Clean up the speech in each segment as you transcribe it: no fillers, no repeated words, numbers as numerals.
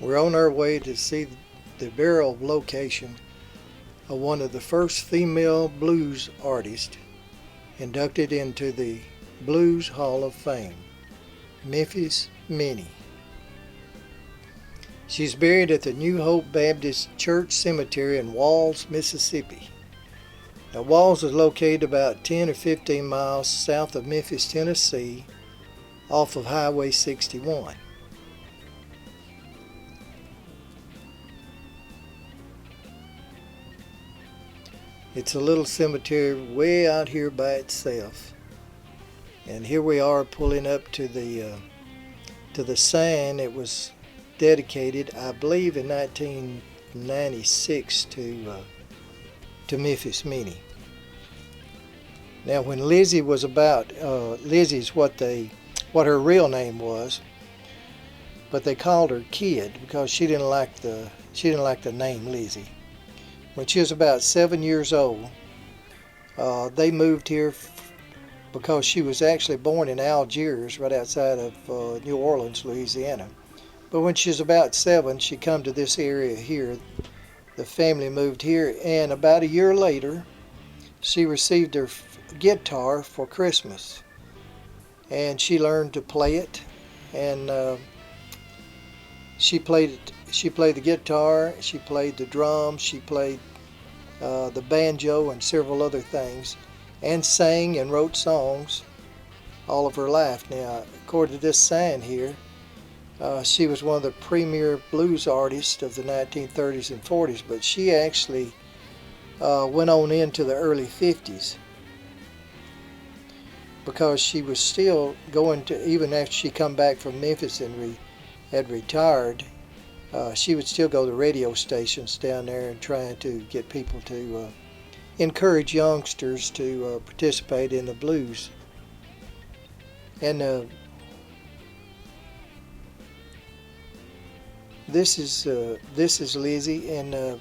We're on our way to see the burial location of one of the first female blues artists inducted into the Blues Hall of Fame, Memphis Minnie. She's buried at the New Hope Baptist Church Cemetery in Walls, Mississippi. Now, Walls is located about 10 or 15 miles south of Memphis, Tennessee, off of Highway 61. It's a little cemetery way out here by itself. And here we are pulling up to the sign. It was dedicated, I believe, in 1996 to Memphis Minnie. Now, when Lizzie was about, Lizzie's what her real name was, but they called her Kid because she didn't like the name Lizzie. When she was about 7 years old, they moved here because she was actually born in Algiers, right outside of New Orleans, Louisiana. But when she was about 7, she come to this area here. The family moved here, and about a year later, she received her guitar for Christmas, and she learned to play it. And she played the guitar, she played the drums, she played the banjo and several other things, and sang and wrote songs all of her life. Now, according to this sign here, she was one of the premier blues artists of the 1930s and 40s, but she actually went on into the early 50s because she was still going to, even after she come back from Memphis and had retired, she would still go to radio stations down there and trying to get people to encourage youngsters to participate in the blues. And this is Lizzie, and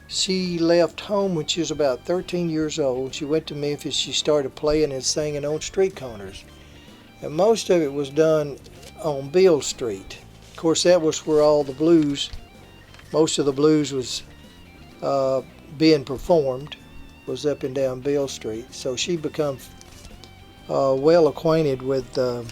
she left home when she was about 13 years old. She went to Memphis. She started playing and singing on street corners, and most of it was done on Beale Street. Of course, that was where all the blues, most of the blues was being performed, was up and down Beale Street. So she become well acquainted with the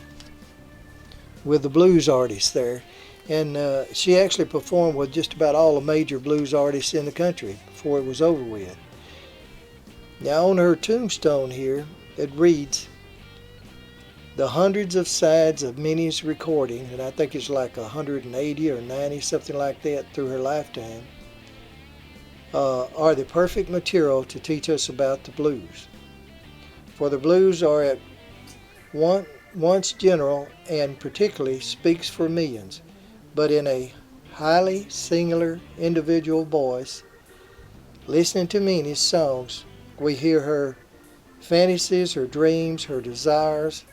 blues artists there. And she actually performed with just about all the major blues artists in the country before it was over with. Now, on her tombstone here, it reads, "The hundreds of sides of Minnie's recording," and I think it's like 180 or 90, something like that, through her lifetime, are the perfect material to teach us about the blues. For the blues are at once general and particularly speaks for millions, but in a highly singular individual voice. Listening to Minnie's songs, we hear her fantasies, her dreams, her desires,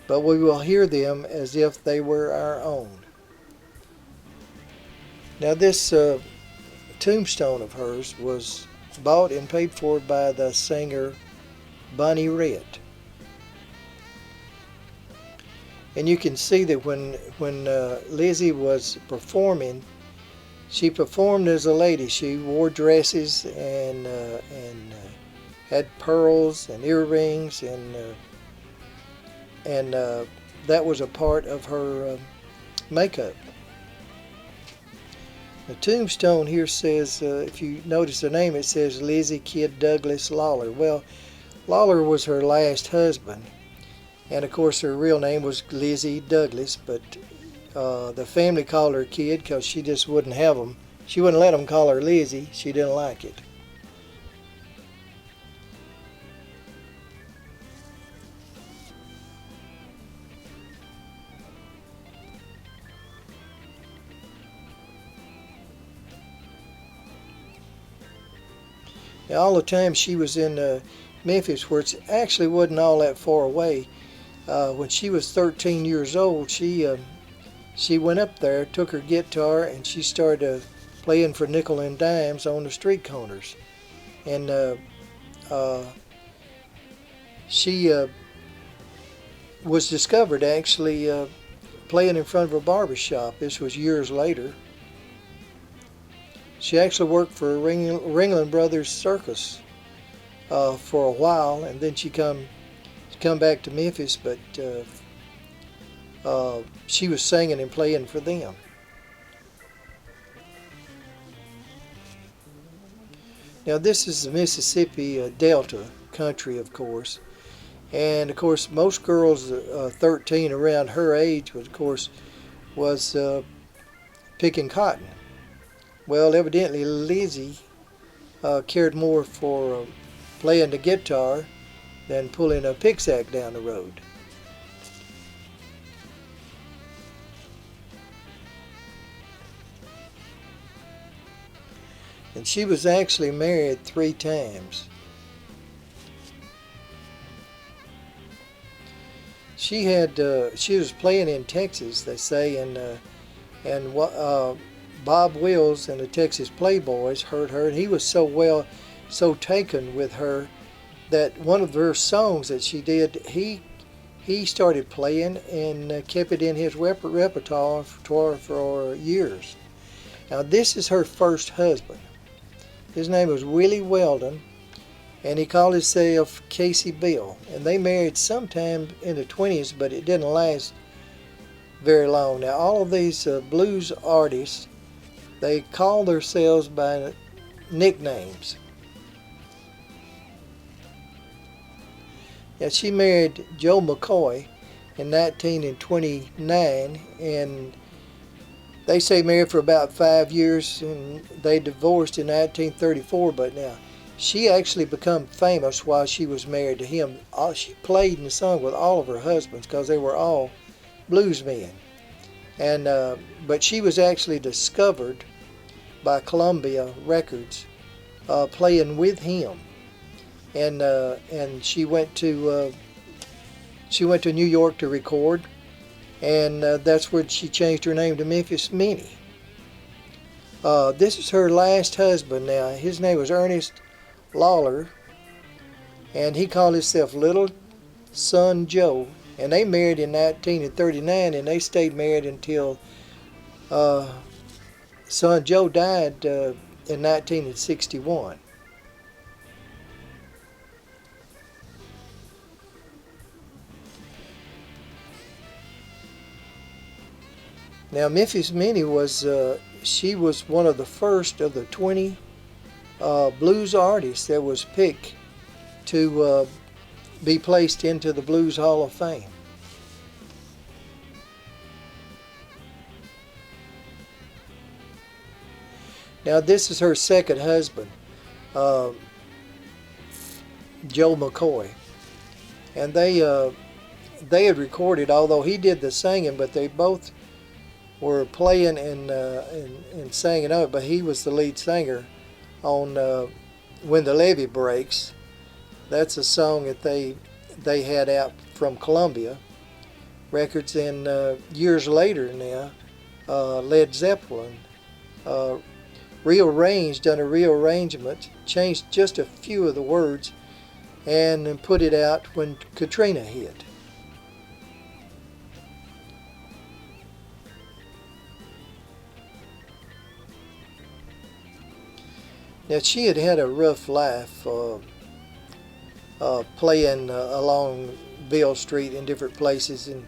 but we will hear them as if they were our own. Now, this tombstone of hers was bought and paid for by the singer Bonnie Raitt. And you can see that when Lizzie was performing, she performed as a lady. She wore dresses and had pearls and earrings, and that was a part of her makeup. The tombstone here says, if you notice the name, it says Lizzie Kid Douglas Lawler. Well, Lawler was her last husband. And of course her real name was Lizzie Douglas, but the family called her Kid because she just wouldn't have them. She wouldn't let them call her Lizzie. She didn't like it. Now, all the time she was in Memphis, where it actually wasn't all that far away, when she was 13 years old, she went up there, took her guitar, and she started playing for nickel and dimes on the street corners. And she was discovered actually playing in front of a barber shop. This was years later. She actually worked for Ringling Brothers Circus for a while, and then she come back to Memphis, but she was singing and playing for them. Now this is the Mississippi Delta country, of course, and of course most girls 13 around her age was picking cotton. Well, evidently Lizzie cared more for playing the guitar than pulling a pick sack down the road. And she was actually married 3 times. She was playing in Texas, they say, and Bob Wills and the Texas Playboys heard her, and he was so taken with her that one of her songs that she did, he started playing and kept it in his repertoire for years. Now this is her first husband. His name was Willie Weldon, and he called himself Casey Bill. And they married sometime in the 20s, but it didn't last very long. Now all of these blues artists, they call themselves by nicknames. Now she married Joe McCoy in 1929, and they say married for about 5 years, and they divorced in 1934. But now she actually became famous while she was married to him. She played and sung with all of her husbands because they were all blues men. And but she was actually discovered by Columbia Records playing with him, and she went to New York to record, and that's where she changed her name to Memphis Minnie. This is her last husband. Now his name was Ernest Lawler, and he called himself Little Son Joe. And they married in 1939, and they stayed married until Son Joe died in 1961. Now Memphis Minnie she was one of the first of the 20 blues artists that was picked to be placed into the Blues Hall of Fame. Now this is her second husband, Joe McCoy, and they had recorded, although he did the singing, but they both were playing and singing out. But he was the lead singer on When the Levee Breaks. That's a song that they had out from Columbia Records. And years later now, Led Zeppelin done a rearrangement, changed just a few of the words, and then put it out when Katrina hit. Now she had a rough life playing along Beale Street in different places in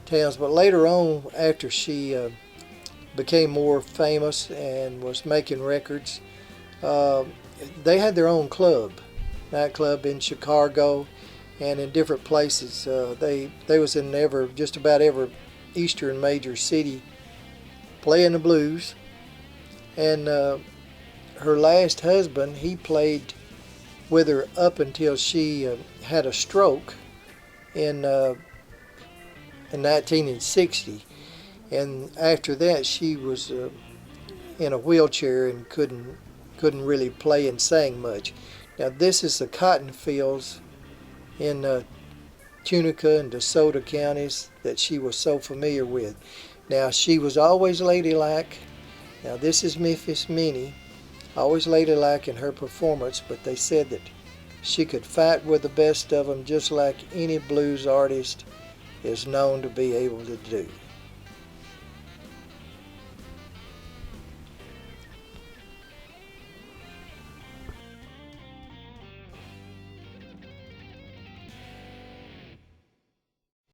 towns, but later on, after she became more famous and was making records, they had their own nightclub in Chicago and in different places. They was in just about every eastern major city playing the blues. And her last husband, he played with her up until she had a stroke in 1960, and after that she was in a wheelchair and couldn't really play and sing much. Now this is the cotton fields in Tunica and DeSoto counties that she was so familiar with. Now she was always ladylike. Now this is Memphis Minnie, always ladylike in her performance, but they said that she could fight with the best of them, just like any blues artist is known to be able to do.